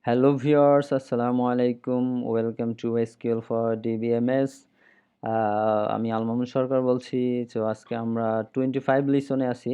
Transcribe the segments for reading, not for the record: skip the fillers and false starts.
Hello viewers, Assalamu alaikum. Welcome to SQL for DBMS. আমি আলমামুন সরকার বলছি। তো আজকে আমরা 25 লিসনে আছি।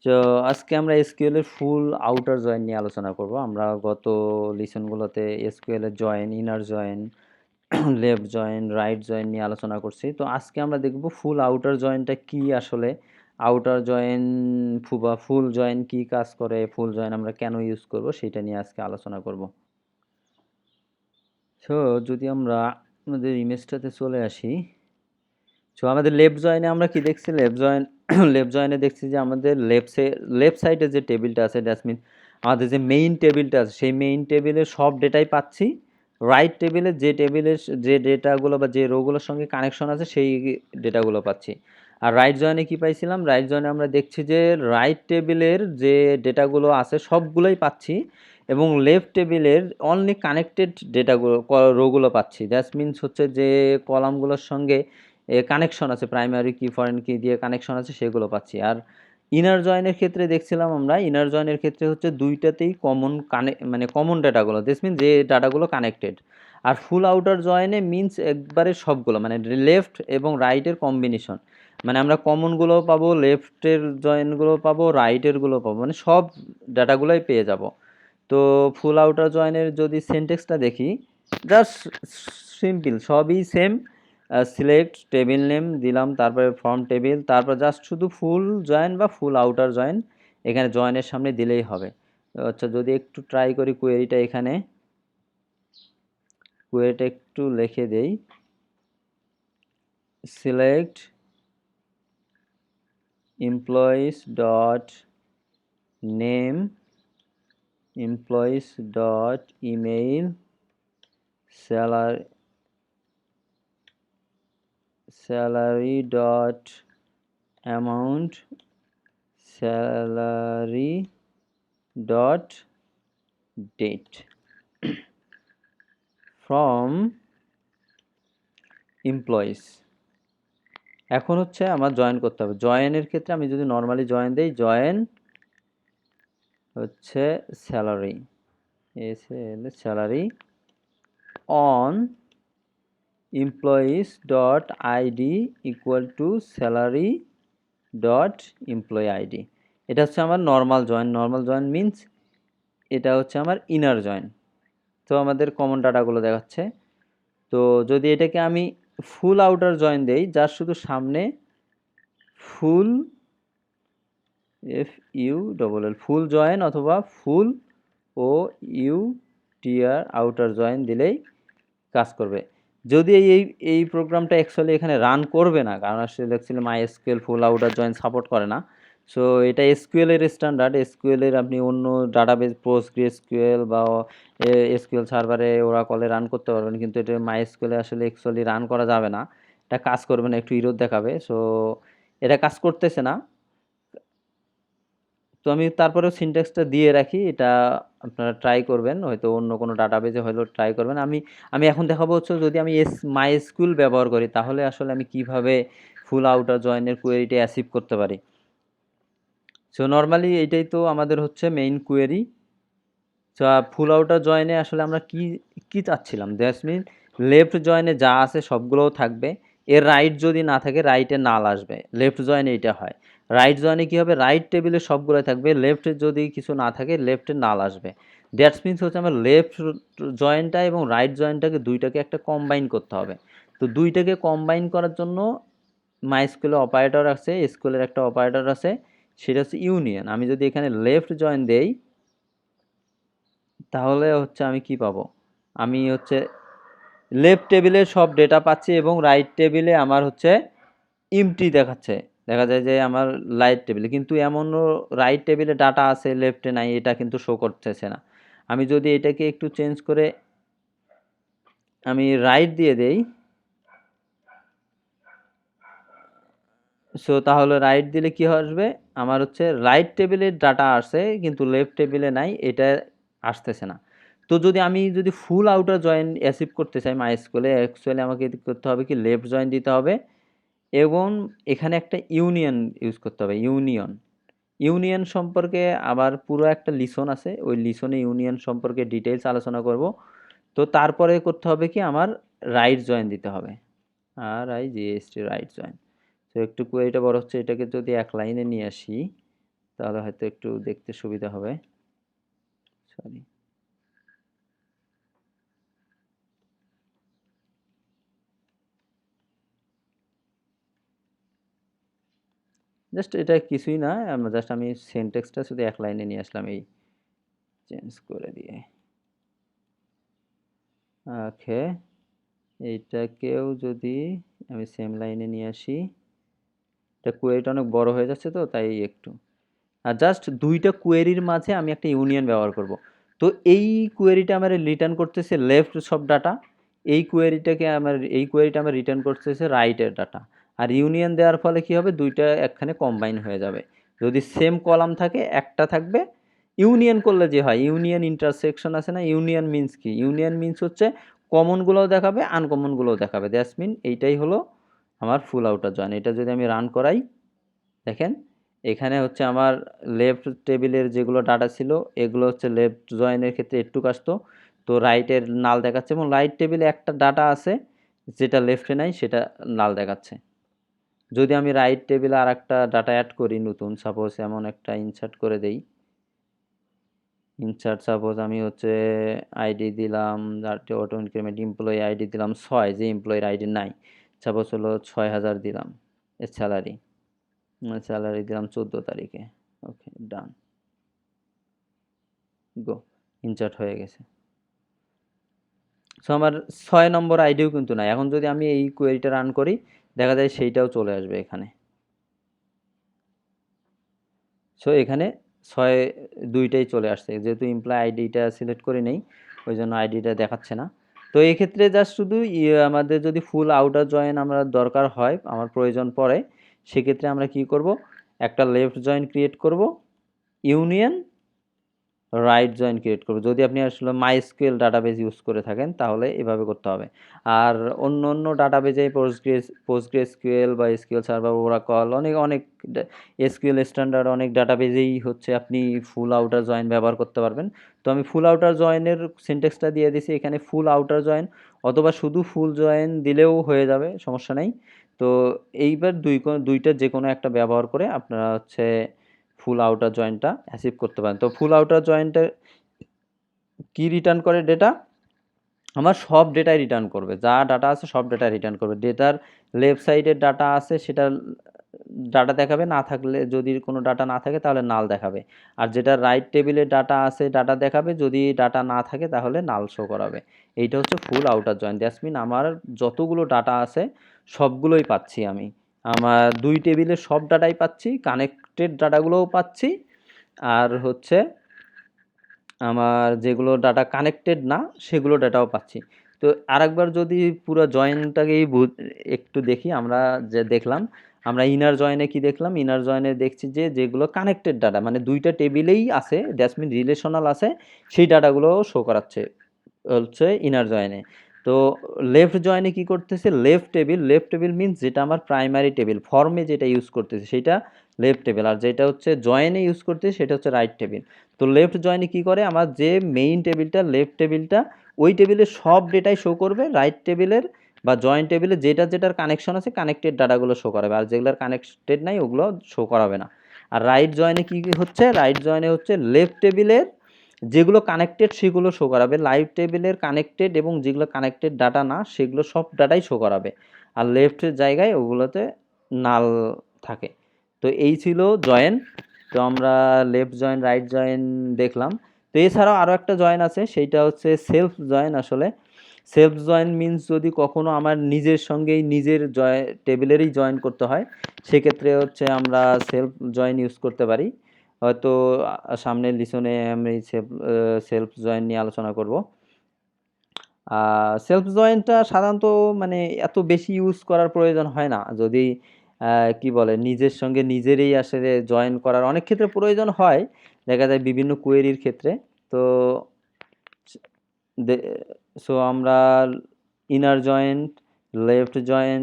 তো আজকে আমরা SQL এর ফুল আউটার জয়েন নিয়ে আলোচনা করব। আমরা গত লিসনগুলোতে SQL এর join, inner join, left join, right join নিয়ে আলোচনা করছি। তো আজকে আমরা দেখব ফুল আউটার জয়েনটা কি আসলে, আউটার জয়েন বা ফুল জয়েন কি কাজ করে, ফুল জয়েন আমরা কেন ইউজ করব সেটা নিয়ে আজকে আলোচনা করব। সো যদি আমরা আমাদের ইমেজটাতে চলে আসি, সো আমাদের লেফট জয়েনে আমরা কি দেখছি, লেফট জয়েনে দেখছি যে আমাদের লেফট সাইডে যে টেবিলটা আছে, দ্যাটস মিন আমাদের যে মেইন টেবিলটা আছে সেই মেইন টেবিলের সব ডেটাই পাচ্ছি। রাইট টেবিলের যে ডেটাগুলো বা যে রোগুলোর সঙ্গে কানেকশন আছে সেই ডেটাগুলো পাচ্ছি। আর রাইট জয়েনে কি পাইছিলাম, রাইট জয়েনে আমরা দেখছি যে রাইট টেবিলের যে ডেটাগুলো আছে সবগুলোই পাচ্ছি এবং লেফট টেবিলের অনলি কানেক্টেড ডেটাগুলো রোগুলো পাচ্ছি। দ্যাটস মিনস হচ্ছে যে কলামগুলোর সঙ্গে কানেকশন আছে, প্রাইমারি কি ফরেন কি দিয়ে কানেকশন আছে সেগুলো পাচ্ছি। আর ইনার জয়েনের ক্ষেত্রে দেখছিলাম আমরা, ইনার জয়েনের ক্ষেত্রে হচ্ছে দুইটাতেই কমন ডাটাগুলো, দিস মিন যে ডাটাগুলো কানেক্টেড। আর ফুল আউটার জয়েনে মিনস একবারে সবগুলো, মানে লেফট এবং রাইটের কম্বিনেশন, মানে আমরা কমনগুলোও পাবো, লেফটের জয়েনগুলো পাবো, রাইটেরগুলো পাবো, মানে সব ডাটাগুলোই পেয়ে যাব। তো ফুল আউটার জয়েনের যদি সেন্টেক্সটা দেখি, জাস্ট সিম্পল, সবই সেম। সিলেক্ট টেবিল নেম দিলাম, তারপরে ফর্ম টেবিল, তারপর জাস্ট শুধু ফুল জয়েন বা ফুল আউটার জয়েন এখানে জয়েনের সামনে দিলেই হবে। আচ্ছা, যদি একটু ট্রাই করি কোয়েরিটা, এখানে কোয়েরিটা একটু লিখে দেই, select employees dot name, employees dot email, salary dot amount, salary dot date from employees। এখন হচ্ছে আমার জয়েন করতে হবে। জয়েনের ক্ষেত্রে আমি যদি নর্মালি জয়েন দেই, জয়েন হচ্ছে salary, salary on employees dot id equal to salary dot employee id। এটা হচ্ছে আমার normal join. Normal join means এটা হচ্ছে আমার ইনার জয়েন। তো আমাদের কমন ডাটাগুলো দেখাচ্ছে। তো যদি এটাকে আমি ফুল আউটার জয়েন দেই, যার শুধু সামনে ফুল, ফুল জয়েন অথবা ফুল ও ইউ টিআর আউটার জয়েন দিলেই কাজ করবে। যদি এই প্রোগ্রামটা অ্যাকচুয়ালি এখানে রান করবে না, কারণ আসলে অ্যাকচুয়ালি MySQL ফুল আউটার জয়েন সাপোর্ট করে না। সো এটা SQL এর স্ট্যান্ডার্ড। SQL এর আপনি অন্য ডাটাবেস PostgreSQL বা SQL সার্ভারে ওরাকলে রান করতে পারবেন, কিন্তু এটা MySQL এ আসলে অ্যাকচুয়ালি রান করা যাবে না, এটা কাজ করবে না, একটু ইরর দেখাবে। সো এটা কাজ করতেছে না। তো আমি তারপরেও সিনট্যাক্সটা দিয়ে রাখি, এটা আপনারা ট্রাই করবেন, হয়তো অন্য কোনো ডাটাবেজে হয়তো ট্রাই করবেন। আমি এখন দেখাবো হচ্ছে যদি আমি MySQL ব্যবহার করি তাহলে আসলে আমি কিভাবে ফুল আউটার জয়েনের কোয়েরিটা অ্যাচিভ করতে পারি। সো নর্মালি এটাই তো আমাদের হচ্ছে main query. So full outer জয়েনে আসলে আমরা কি কি চাচ্ছিলাম, দ্যাটস মিন লেফট জয়েনে যা আছে সবগুলোও থাকবে, এর রাইট যদি না থাকে রাইটে নাল আসবে। লেফট জয়েনে এটা হয়। রাইট জয়েনে কি হবে, রাইট টেবিলে সবগুলো থাকবে, লেফটে যদি কিছু না থাকে লেফটে নাল আসবে। দ্যাটস মিনস হচ্ছে আমার লেফট জয়েনটা এবং রাইট জয়েনটাকে দুইটাকে একটা কম্বাইন করতে হবে। তো দুইটাকে কম্বাইন করার জন্য MySQL অপারেটর আছে, এসকিউএলের একটা অপারেটর আছে, সেটা হচ্ছে ইউনিয়ন। আমি যদি এখানে লেফট জয়েন দেই তাহলে হচ্ছে আমি কি পাবো, আমি হচ্ছে লেফট টেবিলে সব ডেটা পাচ্ছি এবং রাইট টেবিলে আমার হচ্ছে এমটি দেখাচ্ছে। দেখা যায় যে আমার রাইট টেবিলে, কিন্তু এমনও রাইট টেবিলে ডাটা আছে লেফটে নাই, এটা কিন্তু শো করতেছে না। আমি যদি এটাকে একটু চেঞ্জ করে আমি রাইট দিয়ে দেই, সো তাহলে রাইট দিলে কি আসবে, আমার হচ্ছে রাইট টেবিলে ডাটা আসে কিন্তু লেফট টেবিলে নাই, এটা আসতেছে না। তো যদি ফুল আউটার জয়েন অ্যাচিভ করতে চাই MySQL এ, অ্যাকচুয়ালি আমাকে করতে হবে কি, লেফট জয়েন দিতে হবে এবং এখানে একটা ইউনিয়ন ইউজ করতে হবে, ইউনিয়ন। ইউনিয়ন সম্পর্কে আবার পুরো একটা লিসন আছে, ওই লিসনে ইউনিয়ন সম্পর্কে ডিটেইলস আলোচনা করব। তো তারপরে করতে হবে কি, আমার রাইট জয়েন দিতে হবে, RIGST রাইট জয়েন। তো একটু কোয়েরিটা বড় হচ্ছে, এটাকে যদি এক লাইনে নিয়ে আসি তাহলে হয়তো একটু দেখতে সুবিধা হবে। সরি, জাস্ট এটা কিছুই না, আমি সেন্টেক্সটা শুধু এক লাইনে নিয়ে আসলাম, এই চেঞ্জ করে দিয়ে। ওকে, এইটাকেও যদি আমি সেম লাইনে নিয়ে আসি, এটা কোয়েরিটা অনেক বড় হয়ে যাচ্ছে তো তাই একটু, আর জাস্ট দুইটা কোয়েরির মাঝে আমি একটা ইউনিয়ন ব্যবহার করব। তো এই কোয়েরিটা আমার রিটার্ন করতেছে লেফট সব ডাটা, এই কোয়েরিটা আমার রিটার্ন করতেছে রাইটের ডাটা। আর ইউনিয়ন দেওয়ার ফলে কি হবে, দুইটা একখানে কম্বাইন হয়ে যাবে। যদি সেম কলাম থাকে একটা থাকবে, ইউনিয়ন করলে যে হয়, ইউনিয়ন ইন্টারসেকশন আছে না, ইউনিয়ন মিন্স কি, ইউনিয়ন মিন্স হচ্ছে কমনগুলোও দেখাবে আনকমনগুলোও দেখাবে, দ্যাটস মিন এইটাই হলো আমার ফুল আউটার জয়েন। এটা যদি আমি রান করাই, দেখেন এখানে হচ্ছে আমার লেফট টেবিলের যেগুলো ডাটা ছিল এগুলো হচ্ছে লেফট জয়েনের ক্ষেত্রে একটু আসতো, তো রাইটের নাল দেখাচ্ছে, এবং রাইট টেবিলে একটা ডাটা আছে যেটা লেফটে নাই সেটা নাল দেখাচ্ছে। যদি আমি রাইট টেবিলে আর একটা ডাটা অ্যাড করি নতুন, সাপোজ এমন একটা ইনসার্ট করে দেই, ইনসার্ট সাপোজ আমি হচ্ছে আইডি দিলাম, অটো ইনক্রিমেন্ট এমপ্লয়ি আইডি দিলাম 6, যে এমপ্লয়ির আইডি নাই, সাপোজ হলো 6000 দিলাম এর স্যালারি, স্যালারি দিলাম 14 তারিখে। ওকে, ডান, গো, ইনসার্ট হয়ে গেছে। সো আমার 6 নম্বর আইডিও কিন্তু নাই। এখন যদি আমি এই কোয়েরিটা রান করি, দেখা যায় সেইটাও চলে আসবে এখানে। সো এখানে 6 দুইটাই চলে আসছে, যেহেতু এমপ্লয় আইডিটা সিলেক্ট করে নেই ওই জন্য আইডিটা দেখাচ্ছে না। তো এই ক্ষেত্রে জাস্ট শুধু আমাদের যদি ফুল আউটার জয়েন আমরা দরকার হয়, আমার প্রয়োজন পড়ে, সেক্ষেত্রে আমরা কি করব, একটা লেফট জয়েন ক্রিয়েট করব, ইউনিয়ন রাইট জয়েন ক্রিয়েট করবো। যদি আপনি আসলে মাইস্কুয়েল ডাটাবেজ ইউজ করে থাকেন তাহলে এভাবে করতে হবে। আর অন্য অন্য ডাটাবেজে পোস্টগ্রেসকিউএল বা এসকিউএল সার্ভার, ওরাকল, অনেক অনেক এসকিউএল স্ট্যান্ডার্ড অনেক ডাটাবেজেই হচ্ছে আপনি ফুল আউটার জয়েন ব্যবহার করতে পারবেন। তো আমি ফুল আউটার জয়েনের সিনট্যাক্সটা দিয়ে দিছি এখানে, ফুল আউটার জয়েন অথবা শুধু ফুল জয়েন দিলেও হয়ে যাবে, সমস্যা নেই। তো এইবার দুইটা যে কোনো একটা ব্যবহার করে আপনারা হচ্ছে ফুল আউটার জয়েন্টটা অ্যাচিভ করতে পারেন। তো ফুল আউটার জয়েন্টে কি রিটার্ন করে, ডেটা, আমার সব ডেটাই রিটার্ন করবে, যা ডাটা আছে সব ডেটা রিটার্ন করবে। ডেটার লেফট সাইডের ডাটা আছে সেটা ডাটা দেখাবে, না থাকলে যদি কোনো ডাটা না থাকে তাহলে নাল দেখাবে। আর যেটা রাইট টেবিলে ডাটা আছে ডাটা দেখাবে, যদি ডাটা না থাকে তাহলে নাল শো করাবে। এইটা হচ্ছে ফুল আউটার জয়েন, দ্যাটস মিন আমার যতগুলো ডাটা আছে সবগুলোই পাচ্ছি আমি, আমার দুই টেবিলে সব ডাটাই পাচ্ছি, কানেক্টেড ডাটাগুলোও পাচ্ছি, আর হচ্ছে আমার যেগুলো ডাটা কানেক্টেড না সেগুলো ডাটাও পাচ্ছি। তো আরেকবার যদি পুরো জয়েনটাকেই একটু দেখি, আমরা যে দেখলাম, আমরা ইনার জয়েনে কি দেখলাম, ইনার জয়েনে দেখছি যে যেগুলো কানেক্টেড ডাটা মানে দুইটা টেবিলেই আছে, দ্যাটস মিন রিলেশনাল আছে, সেই ডাটাগুলো শো করাচ্ছে হচ্ছে ইনার জয়েনে। তো লেফট জয়েনে কি করতেছে, লেফট টেবিল মিনস যেটা আমার প্রাইমারি টেবিল ফর্মে যেটা ইউজ করতেছে সেটা লেফট টেবিল, আর যেটা হচ্ছে জয়েনে ইউজ করতেছে সেটা হচ্ছে রাইট টেবিল। তো লেফট জয়েনে কি করে, আমার যে মেইন টেবিলটা লেফট টেবিলটা ওই টেবিলের সব ডেটাই শো করবে, রাইট টেবিলের বা জয়েন্ট টেবিলে যেটার কানেকশন আছে কানেক্টেড ডাটাগুলো শো করাবে, আর যেগুলোর কানেক্টেড নাই ওগুলো শো করাবে না। আর রাইট জয়েনে কি হচ্ছে, রাইট জয়েনে হচ্ছে লেফট টেবিলের যেগুলো কানেক্টেড সেগুলো শো করাবে, লাইভ টেবিলের কানেক্টেড এবং যেগুলো কানেক্টেড ডাটা না সেগুলো সব ডাটাই শো করাবে, আর লেফটের জায়গায় ওগুলোতে নাল থাকে। তো এই ছিল জয়েন। তো আমরা লেফট জয়েন রাইট জয়েন দেখলাম। তো এছাড়াও আরও একটা জয়েন আছে, সেইটা হচ্ছে সেলফ জয়েন। আসলে সেলফ জয়েন মিন্স যদি কখনো আমার নিজের সঙ্গেই নিজের টেবিলেরই জয়েন করতে হয়, সেক্ষেত্রে হচ্ছে আমরা সেলফ জয়েন ইউজ করতে পারি। হয়তো সামনের লিসনে আমি সেলফ জয়েন নিয়ে আলোচনা করব। সেলফ জয়েনটা সাধারণত মানে এত বেশি ইউজ করার প্রয়োজন হয় না, যদি কি বলে নিজের সঙ্গে নিজেরই আসলে জয়েন করার অনেক ক্ষেত্রে প্রয়োজন হয়, দেখা যায় বিভিন্ন কোয়েরির ক্ষেত্রে। তো সো আমরা inner join, left join,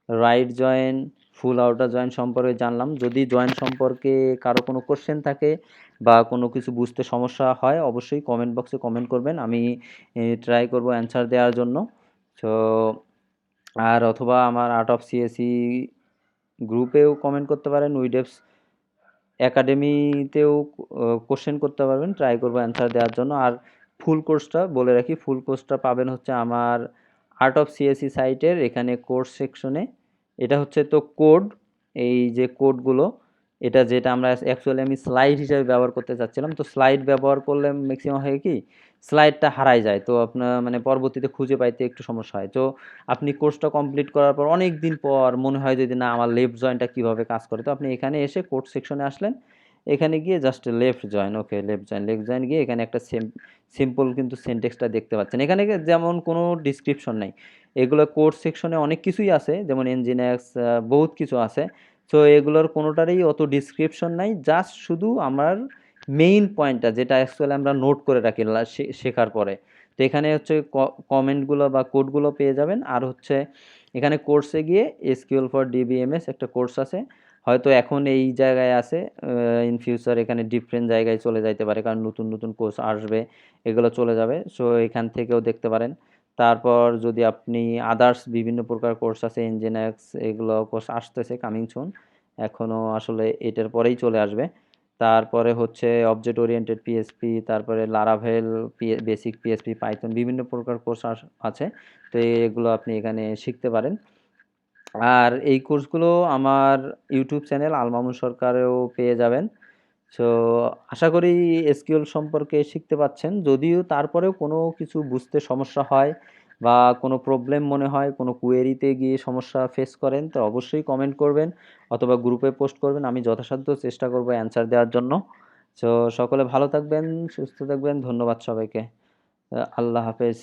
right join, full outer join সম্পর্কে জানলাম। যদি জয়েন সম্পর্কে কারো কোনো কোশ্চেন থাকে বা কোনো কিছু বুঝতে সমস্যা হয় অবশ্যই কমেন্ট বক্সে কমেন্ট করবেন, আমি ট্রাই করব অ্যান্সার দেওয়ার জন্য। সো আর অথবা আমার আর্ট অফ সিএসি গ্রুপেও কমেন্ট করতে পারেন, উইডেভস একাডেমিতেও কোশ্চেন করতে পারবেন, ট্রাই করবো অ্যান্সার দেওয়ার জন্য। আর ফুল কোর্সটা বলে রাখি, ফুল কোর্সটা পাবেন হচ্ছে আমার আর্ট অফ সিএসি সাইটের এখানে কোর্স সেকশনে। এটা হচ্ছে তো কোড, এই যে কোডগুলো, এটা যেটা আমরা অ্যাকচুয়ালি আমি স্লাইড হিসেবে ব্যবহার করতে চাচ্ছিলাম, তো স্লাইড ব্যবহার করলে ম্যাক্সিমাম হয় কি স্লাইডটা হারাই যায়, তো আপনার মানে পরবর্তীতে খুঁজে পাইতে একটু সমস্যা হয়। তো আপনি কোর্সটা কমপ্লিট করার পর অনেক দিন পর মনে হয় যদি না আমার লেফট জয়েন্টটা কীভাবে কাজ করে, তো আপনি এখানে এসে কোর্স সেকশনে আসলেন, এখানে গিয়ে জাস্ট লেফট জয়েন, ওকে লেফট জয়েন গিয়ে এখানে একটা সিম্পল কিন্তু সেন্টেক্সটা দেখতে পাচ্ছেন। এখানে যেমন কোনো ডিসক্রিপশন নাই, এগুলো কোর্স সেকশনে অনেক কিছুই আছে, যেমন এনজিনিয়ার্স বহুত কিছু আছে। তো এগুলোর কোনোটারই অত ডিসক্রিপশন নাই, জাস্ট শুধু আমার মেইন পয়েন্টটা যেটা অ্যাকচুয়ালি আমরা নোট করে রাখি শেখার পরে। তো এখানে হচ্ছে কমেন্টগুলো বা কোডগুলো পেয়ে যাবেন। আর হচ্ছে এখানে কোর্সে গিয়ে এসকিউএল ফর ডিবিএমএস একটা কোর্স আছে, হয়তো এখন এই জায়গায় আছে, ইন ফিউচার এখানে ডিফারেন্ট জায়গায় চলে যাইতে পারে, কারণ নতুন নতুন কোর্স আসবে, এগুলো চলে যাবে। সো এখান থেকেও দেখতে পারেন। তারপর যদি আপনি আদার্স বিভিন্ন প্রকার কোর্স আছে, ইঞ্জিনিয়ার্স এগুলো কোর্স আসতেছে কামিং সুন, এখনও আসলে এটার পরেই চলে আসবে। তারপরে হচ্ছে অবজেক্ট ওরিয়েন্টেড পিএসপি, তারপরে লারাভেল, বেসিক পিএসপি, পাইথন, বিভিন্ন প্রকার কোর্স আছে। তো এগুলো আপনি এখানে শিখতে পারেন। আর এই কোর্সগুলো আমার ইউটিউব চ্যানেল আল-মামুন সরকারেও পেয়ে যাবেন। সো আশা করি এসকিউএল সম্পর্কে শিখতে পাচ্ছেন। যদিও তারপরেও কোনো কিছু বুঝতে সমস্যা হয় বা কোনো প্রবলেম মনে হয়, কোনো কোয়েরিতে গিয়ে সমস্যা ফেস করেন, তো অবশ্যই কমেন্ট করবেন অথবা গ্রুপে পোস্ট করবেন, আমি যথাসাধ্য চেষ্টা করব অ্যান্সার দেওয়ার জন্য। সো সকলে ভালো থাকবেন, সুস্থ থাকবেন, ধন্যবাদ সবাইকে। আল্লাহ হাফেজ।